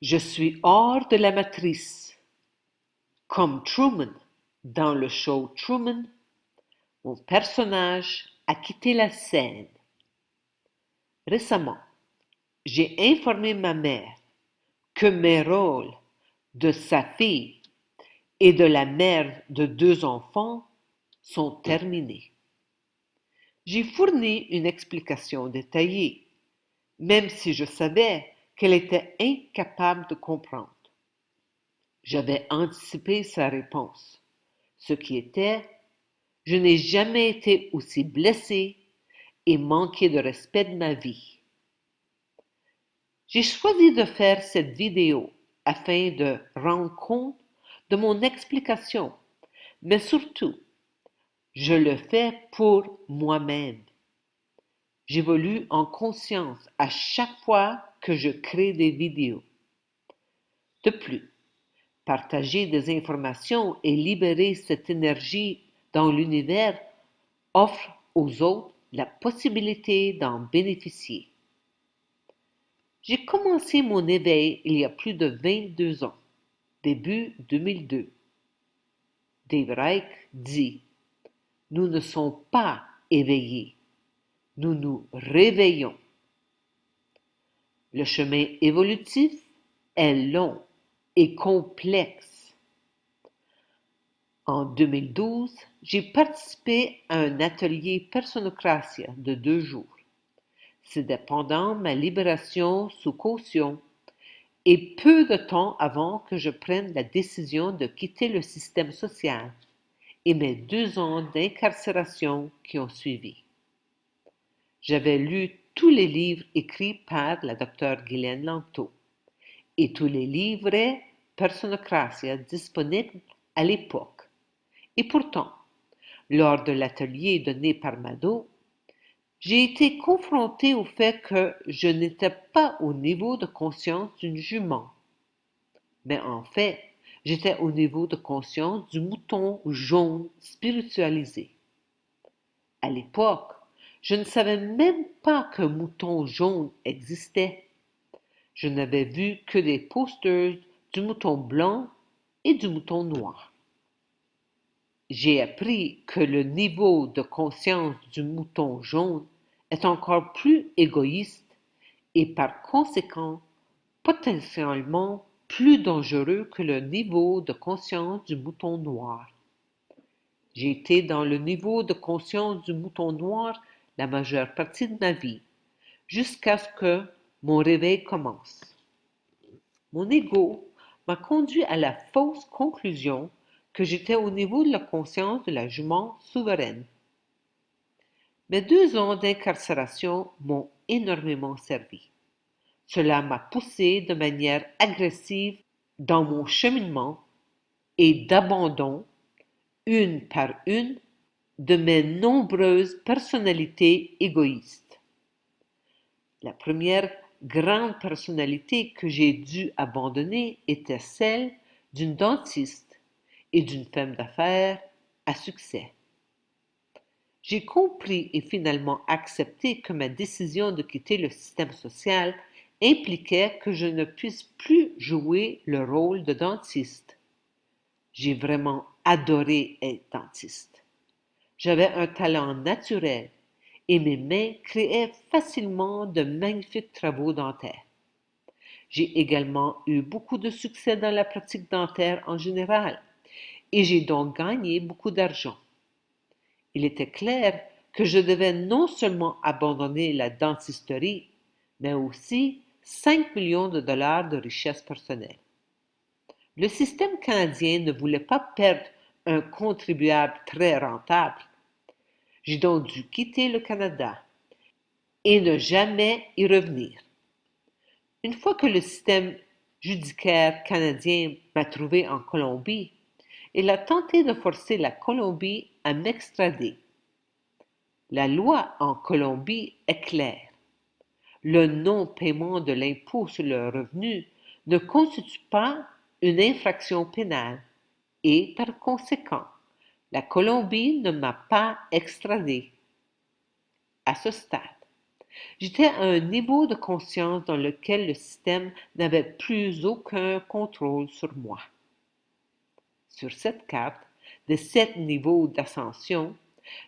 Je suis hors de la matrice. Comme Truman dans le show Truman, mon personnage a quitté la scène. Récemment, j'ai informé ma mère que mes rôles de sa fille et de la mère de deux enfants sont terminés. J'ai fourni une explication détaillée, même si je savais qu'elle était incapable de comprendre. J'avais anticipé sa réponse, ce qui était: je n'ai jamais été aussi blessé et manqué de respect de ma vie. J'ai choisi de faire cette vidéo afin de rendre compte de mon explication, mais surtout, je le fais pour moi-même. J'évolue en conscience à chaque fois que je crée des vidéos. De plus, partager des informations et libérer cette énergie dans l'univers offre aux autres la possibilité d'en bénéficier. J'ai commencé mon éveil il y a plus de 22 ans, début 2002. Dave Reich dit: nous ne sommes pas éveillés, nous nous réveillons. Le chemin évolutif est long et complexe. En 2012, j'ai participé à un atelier Personocratia de 2 jours. C'était pendant ma libération sous caution et peu de temps avant que je prenne la décision de quitter le système social et mes 2 ans d'incarcération qui ont suivi. J'avais lu tous les livres écrits par la docteure Ghislaine Lanto et tous les livrets Personocratia disponibles à l'époque. Et pourtant, lors de l'atelier donné par Mado, j'ai été confronté au fait que je n'étais pas au niveau de conscience d'une jument, mais en fait, j'étais au niveau de conscience du mouton jaune spiritualisé. À l'époque, je ne savais même pas qu'un mouton jaune existait. Je n'avais vu que des posters du mouton blanc et du mouton noir. J'ai appris que le niveau de conscience du mouton jaune est encore plus égoïste et par conséquent potentiellement plus dangereux que le niveau de conscience du mouton noir. J'ai été dans le niveau de conscience du mouton noir la majeure partie de ma vie, jusqu'à ce que mon réveil commence. Mon ego m'a conduit à la fausse conclusion que j'étais au niveau de la conscience de la jument souveraine. Mes 2 ans d'incarcération m'ont énormément servi. Cela m'a poussé de manière agressive dans mon cheminement et d'abandon, une par une, de mes nombreuses personnalités égoïstes. La première grande personnalité que j'ai dû abandonner était celle d'une dentiste et d'une femme d'affaires à succès. J'ai compris et finalement accepté que ma décision de quitter le système social impliquait que je ne puisse plus jouer le rôle de dentiste. J'ai vraiment adoré être dentiste. J'avais un talent naturel et mes mains créaient facilement de magnifiques travaux dentaires. J'ai également eu beaucoup de succès dans la pratique dentaire en général et j'ai donc gagné beaucoup d'argent. Il était clair que je devais non seulement abandonner la dentisterie, mais aussi 5 millions de dollars de richesse personnelle. Le système canadien ne voulait pas perdre un contribuable très rentable. J'ai donc dû quitter le Canada et ne jamais y revenir. Une fois que le système judiciaire canadien m'a trouvé en Colombie, il a tenté de forcer la Colombie à m'extrader. La loi en Colombie est claire. Le non-paiement de l'impôt sur le revenu ne constitue pas une infraction pénale et, par conséquent, la Colombie ne m'a pas extradé. À ce stade, J'étais à un niveau de conscience dans lequel le système n'avait plus aucun contrôle sur moi. Sur cette carte de 7 niveaux d'ascension,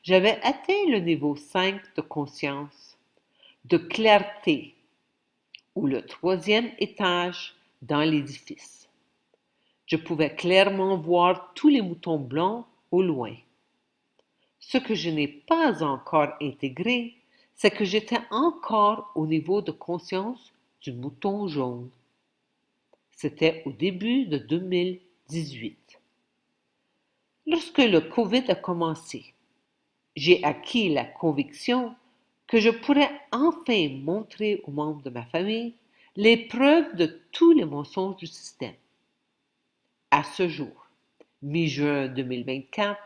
j'avais atteint le niveau 5 de conscience, de clarté, ou le troisième étage dans l'édifice. Je pouvais clairement voir tous les moutons blancs au loin. Ce que je n'ai pas encore intégré, c'est que j'étais encore au niveau de conscience du mouton jaune. C'était au début de 2018. Lorsque le COVID a commencé, j'ai acquis la conviction que je pourrais enfin montrer aux membres de ma famille les preuves de tous les mensonges du système. À ce jour, mi-juin 2024,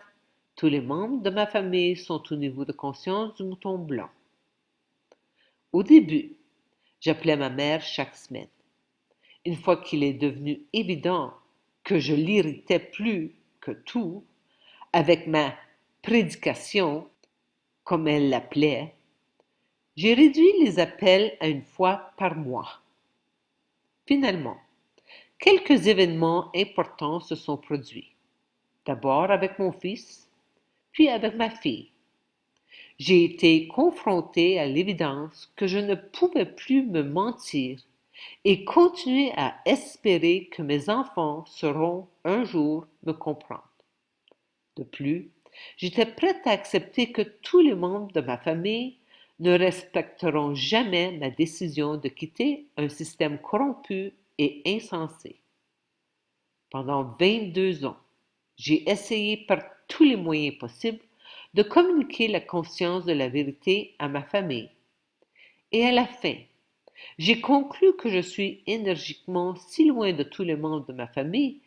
tous les membres de ma famille sont au niveau de conscience du mouton blanc. Au début, j'appelais ma mère chaque semaine. Une fois qu'il est devenu évident que je l'irritais plus que tout, avec ma prédication, comme elle l'appelait, j'ai réduit les appels à une fois par mois. Finalement, quelques événements importants se sont produits. D'abord avec mon fils, puis avec ma fille. J'ai été confronté à l'évidence que je ne pouvais plus me mentir et continuer à espérer que mes enfants sauront un jour me comprendre. De plus, j'étais prête à accepter que tous les membres de ma famille ne respecteront jamais ma décision de quitter un système corrompu et insensé. Pendant 22 ans, j'ai essayé par tous les moyens possibles de communiquer la conscience de la vérité à ma famille. Et à la fin, j'ai conclu que je suis énergiquement si loin de tous les membres de ma famille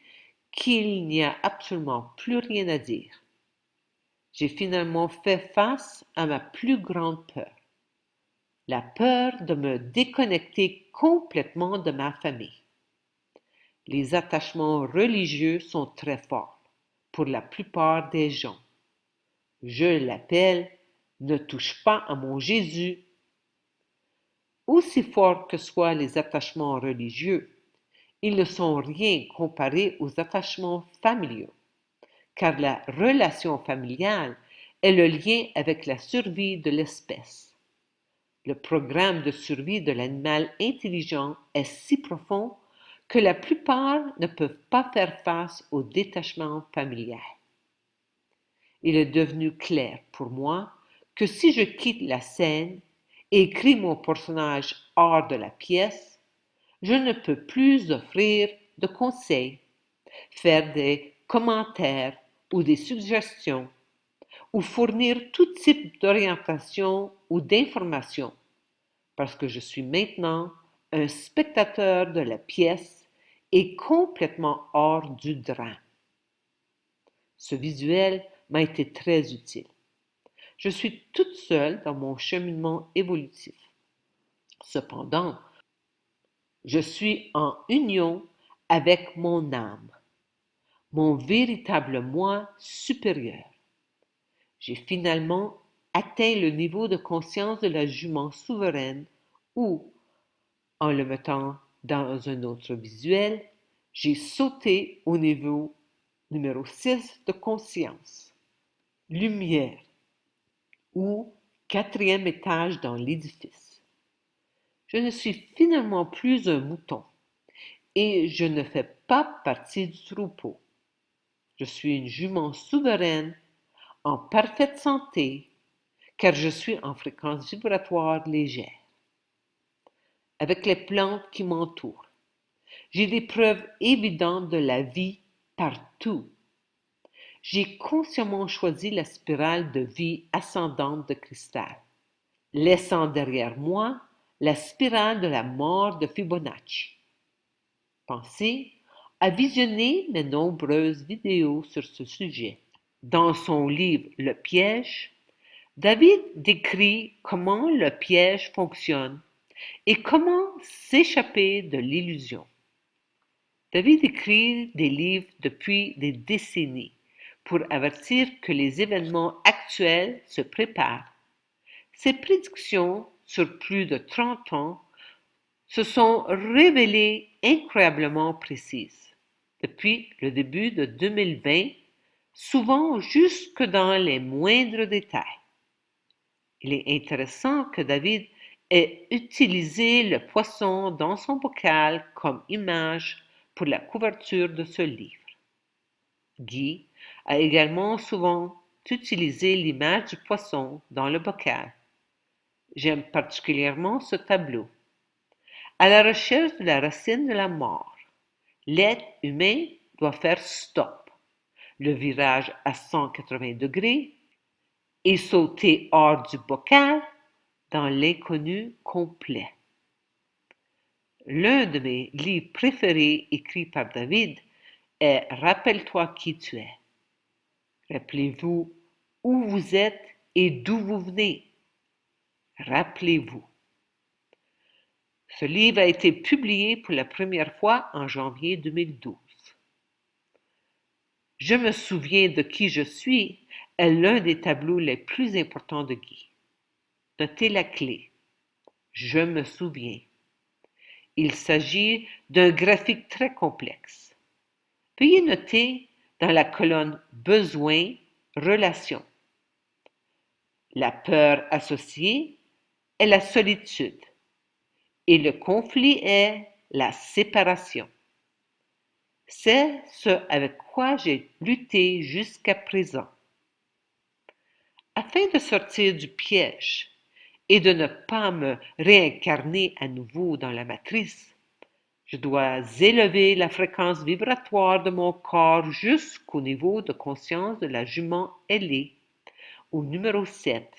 qu'il n'y a absolument plus rien à dire. J'ai finalement fait face à ma plus grande peur, la peur de me déconnecter complètement de ma famille. Les attachements religieux sont très forts pour la plupart des gens. Je l'appelle ne touche pas à mon Jésus. Aussi forts que soient les attachements religieux, ils ne sont rien comparés aux attachements familiaux, car la relation familiale est le lien avec la survie de l'espèce. Le programme de survie de l'animal intelligent est si profond que la plupart ne peuvent pas faire face au détachement familial. Il est devenu clair pour moi que si je quitte la scène et écris mon personnage hors de la pièce, je ne peux plus offrir de conseils, faire des commentaires ou des suggestions, ou fournir tout type d'orientation ou d'information, parce que je suis maintenant un spectateur de la pièce et complètement hors du drame. Ce visuel m'a été très utile. Je suis toute seule dans mon cheminement évolutif. Cependant, je suis en union avec mon âme, mon véritable moi supérieur. J'ai finalement atteint le niveau de conscience de la jument souveraine où, en le mettant dans un autre visuel, j'ai sauté au niveau numéro 6 de conscience, lumière, ou quatrième étage dans l'édifice. Je ne suis finalement plus un mouton et je ne fais pas partie du troupeau. Je suis une jument souveraine, en parfaite santé, car je suis en fréquence vibratoire légère. Avec les plantes qui m'entourent, j'ai des preuves évidentes de la vie partout. J'ai consciemment choisi la spirale de vie ascendante de cristal, laissant derrière moi la spirale de la mort de Fibonacci. Pensez à visionner mes nombreuses vidéos sur ce sujet. Dans son livre Le piège, David décrit comment le piège fonctionne et comment s'échapper de l'illusion. David écrit des livres depuis des décennies pour avertir que les événements actuels se préparent. Ses prédictions sur plus de 30 ans, se sont révélées incroyablement précises. Depuis le début de 2020, souvent jusque dans les moindres détails. Il est intéressant que David ait utilisé le poisson dans son bocal comme image pour la couverture de ce livre. Guy a également souvent utilisé l'image du poisson dans le bocal. J'aime particulièrement ce tableau. À la recherche de la racine de la mort, l'être humain doit faire stop, le virage à 180 degrés, et sauter hors du bocal dans l'inconnu complet. L'un de mes livres préférés écrits par David est Rappelle-toi qui tu es. Rappelez-vous où vous êtes et d'où vous venez. Rappelez-vous. Ce livre a été publié pour la première fois en janvier 2012. Je me souviens de qui je suis est l'un des tableaux les plus importants de Guy. Notez la clé. Je me souviens. Il s'agit d'un graphique très complexe. Veuillez noter dans la colonne Besoin, Relations. La peur associée est la solitude et le conflit est la séparation. C'est ce avec quoi j'ai lutté jusqu'à présent. Afin de sortir du piège et de ne pas me réincarner à nouveau dans la matrice, je dois élever la fréquence vibratoire de mon corps jusqu'au niveau de conscience de la jument ailée, au numéro 7,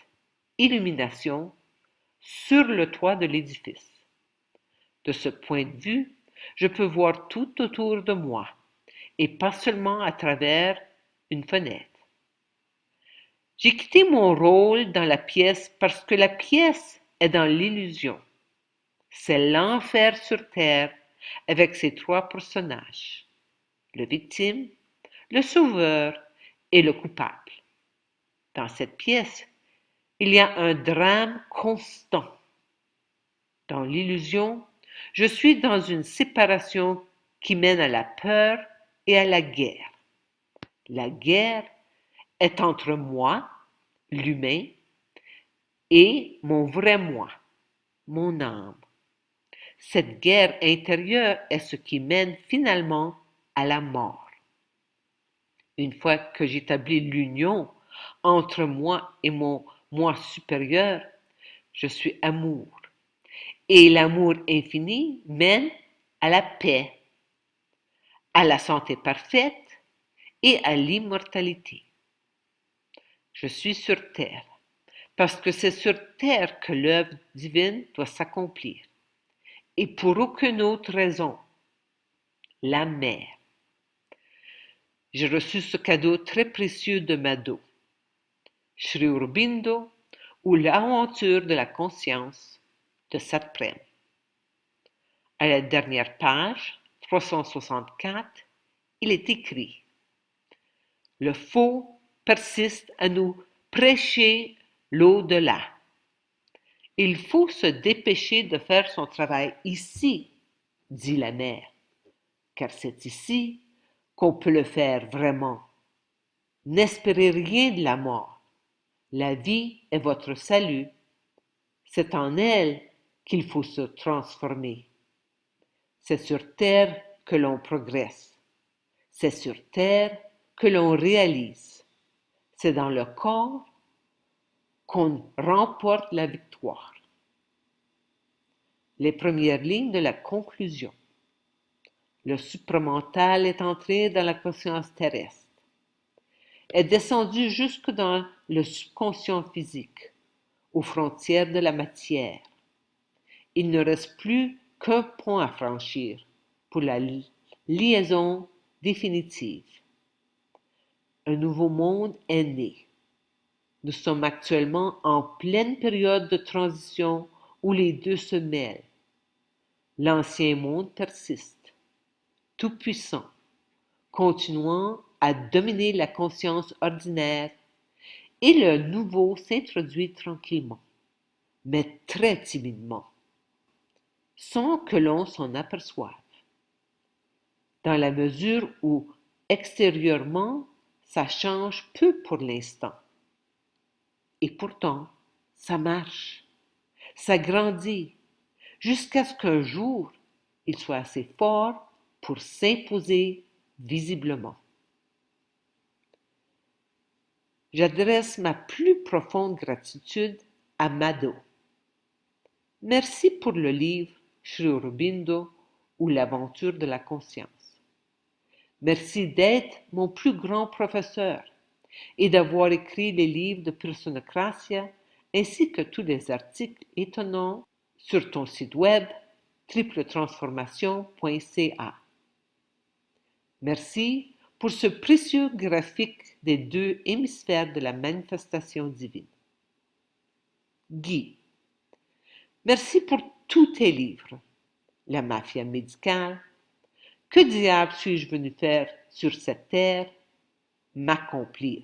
illumination, sur le toit de l'édifice. De ce point de vue, je peux voir tout autour de moi, et pas seulement à travers une fenêtre. J'ai quitté mon rôle dans la pièce parce que la pièce est dans l'illusion. C'est l'enfer sur terre avec ses trois personnages, le victime, le sauveur et le coupable. Dans cette pièce, il y a un drame constant. Dans l'illusion, je suis dans une séparation qui mène à la peur et à la guerre. La guerre est entre moi, l'humain, et mon vrai moi, mon âme. Cette guerre intérieure est ce qui mène finalement à la mort. Une fois que j'établis l'union entre moi et mon moi supérieur, je suis amour. Et l'amour infini mène à la paix, à la santé parfaite et à l'immortalité. Je suis sur terre, parce que c'est sur terre que l'œuvre divine doit s'accomplir. Et pour aucune autre raison, la mer. J'ai reçu ce cadeau très précieux de Mado, Sri Aurobindo ou l'aventure de la conscience de Satprem. À la dernière page, 364, il est écrit: le faux persiste à nous prêcher l'au-delà. Il faut se dépêcher de faire son travail ici, dit la mère, car c'est ici qu'on peut le faire vraiment. N'espérez rien de la mort. La vie est votre salut. C'est en elle qu'il faut se transformer. C'est sur terre que l'on progresse. C'est sur terre que l'on réalise. C'est dans le corps qu'on remporte la victoire. Les premières lignes de la conclusion. Le supramental est entré dans la conscience terrestre, est descendu jusque dans le subconscient physique, aux frontières de la matière. Il ne reste plus qu'un point à franchir pour la liaison définitive. Un nouveau monde est né. Nous sommes actuellement en pleine période de transition où les deux se mêlent. L'ancien monde persiste, tout-puissant, continuant à dominer la conscience ordinaire, et le nouveau s'introduit tranquillement. mais très timidement, sans que l'on s'en aperçoive, dans la mesure où extérieurement ça change peu pour l'instant. Et pourtant, ça marche, ça grandit, jusqu'à ce qu'un jour, il soit assez fort pour s'imposer visiblement. J'adresse ma plus profonde gratitude à Madho. Merci pour le livre Sri Aurobindo ou l'aventure de la conscience. Merci d'être mon plus grand professeur et d'avoir écrit les livres de Personocratia ainsi que tous les articles étonnants sur ton site web tripletransformation.ca. Merci pour ce précieux graphique des deux hémisphères de la manifestation divine. Guy, merci pour tous tes livres. La mafia médicale. Que diable suis-je venu faire sur cette terre? M'accomplir.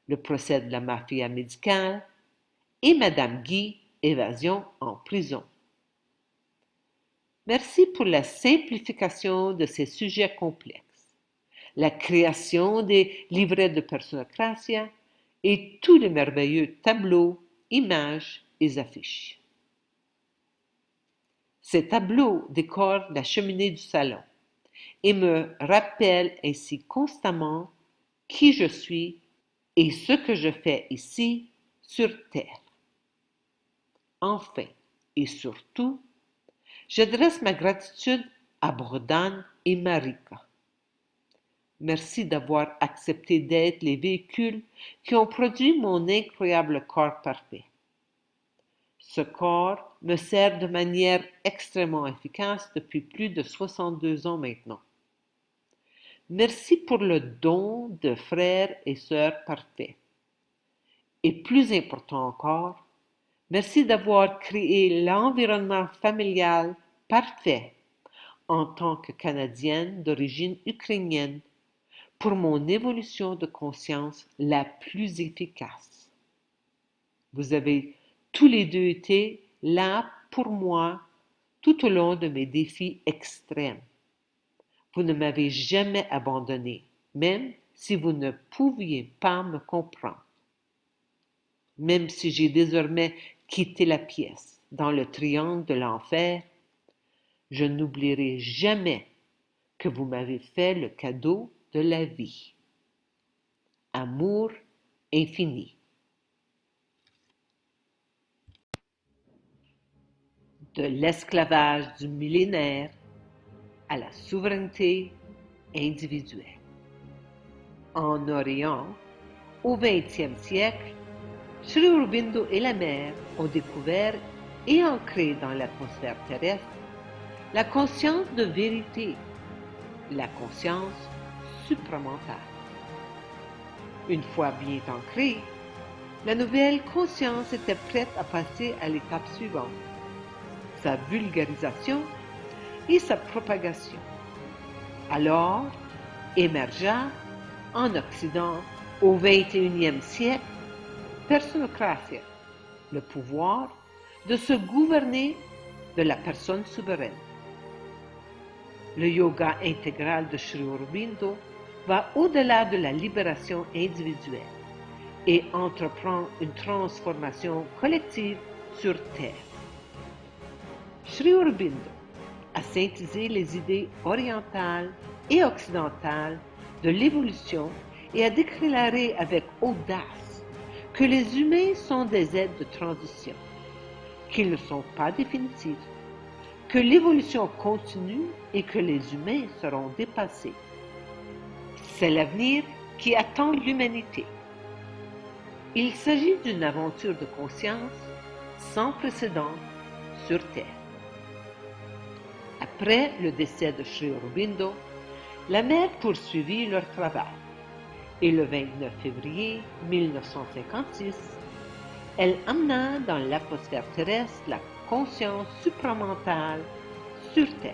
Le procès de la mafia médicale et Madame Guy, évasion en prison. Merci pour la simplification de ces sujets complexes, la création des livrets de Personocratia et tous les merveilleux tableaux, images et affiches. Ces tableaux décorent la cheminée du salon et me rappellent ainsi constamment qui je suis et ce que je fais ici sur Terre. Enfin et surtout, j'adresse ma gratitude à Brodane et Marika. Merci d'avoir accepté d'être les véhicules qui ont produit mon incroyable corps parfait. Ce corps me sert de manière extrêmement efficace depuis plus de 62 ans maintenant. Merci pour le don de frères et sœurs parfaits. Et plus important encore, merci d'avoir créé l'environnement familial parfait en tant que Canadienne d'origine ukrainienne pour mon évolution de conscience la plus efficace. Vous avez tous les deux été là pour moi tout au long de mes défis extrêmes. Vous ne m'avez jamais abandonné, même si vous ne pouviez pas me comprendre. Même si j'ai désormais quitté la pièce dans le triangle de l'enfer, je n'oublierai jamais que vous m'avez fait le cadeau de la vie. Amour infini. De l'esclavage du millénaire à la souveraineté individuelle. En Orient, au XXe siècle, Sri Aurobindo et la mère ont découvert et ancré dans l'atmosphère terrestre la conscience de vérité, la conscience supramentale. Une fois bien ancrée, la nouvelle conscience était prête à passer à l'étape suivante, sa vulgarisation et sa propagation. Alors émergea en Occident au XXIe siècle Personocratia, le pouvoir de se gouverner de la personne souveraine. Le yoga intégral de Sri Aurobindo va au-delà de la libération individuelle et entreprend une transformation collective sur Terre. Sri Aurobindo a synthétisé les idées orientales et occidentales de l'évolution et a déclaré avec audace que les humains sont des êtres de transition, qu'ils ne sont pas définitifs, que l'évolution continue et que les humains seront dépassés. C'est l'avenir qui attend l'humanité. Il s'agit d'une aventure de conscience sans précédent sur Terre. Après le décès de Sri Aurobindo, la mère poursuivit leur travail et le 29 février 1956, elle amena dans l'atmosphère terrestre la conscience supramentale sur Terre.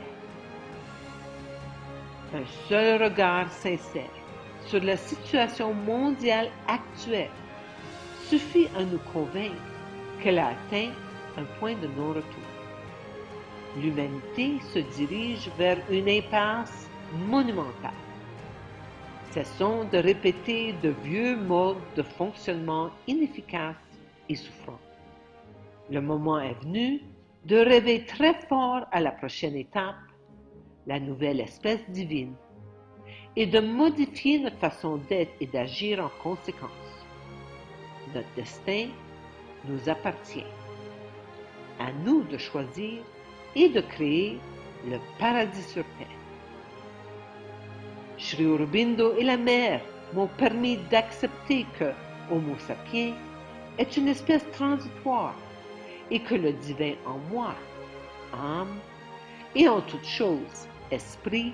Un seul regard sincère sur la situation mondiale actuelle suffit à nous convaincre qu'elle a atteint un point de non-retour. L'humanité se dirige vers une impasse monumentale. Cessons de répéter de vieux modes de fonctionnement inefficaces et souffrants. Le moment est venu de rêver très fort à la prochaine étape, la nouvelle espèce divine, et de modifier notre façon d'être et d'agir en conséquence. Notre destin nous appartient. À nous de choisir et de créer le paradis sur terre. Sri Aurobindo et la mère m'ont permis d'accepter que Homo sapiens est une espèce transitoire et que le divin en moi, âme, et en toute chose, esprit,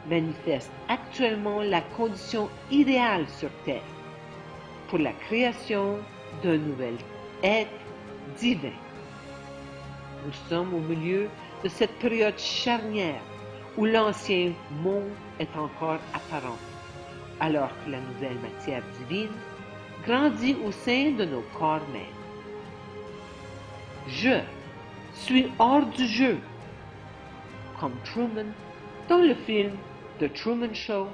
manifeste actuellement la condition idéale sur terre pour la création d'un nouvel être divin. Nous sommes au milieu de cette période charnière où l'ancien monde est encore apparent, alors que la nouvelle matière divine grandit au sein de nos corps mêmes. Je suis hors du jeu, comme Truman dans le film The Truman Show.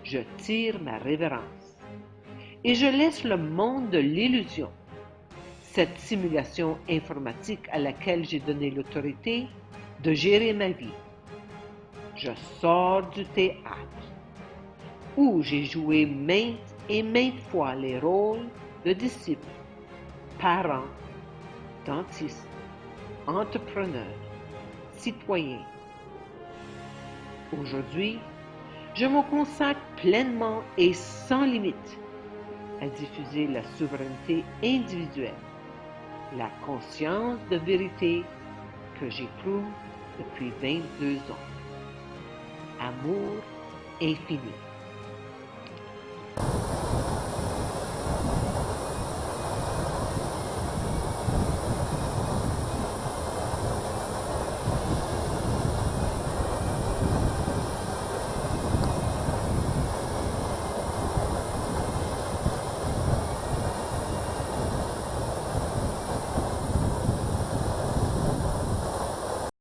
Je tire ma révérence et je laisse le monde de l'illusion, cette simulation informatique à laquelle j'ai donné l'autorité de gérer ma vie. Je sors du théâtre, où j'ai joué maintes et maintes fois les rôles de disciple, parent, dentiste, entrepreneur, citoyen. Aujourd'hui, je me consacre pleinement et sans limite à diffuser la souveraineté individuelle, la conscience de vérité que j'éprouve depuis 22 ans. Amour infini.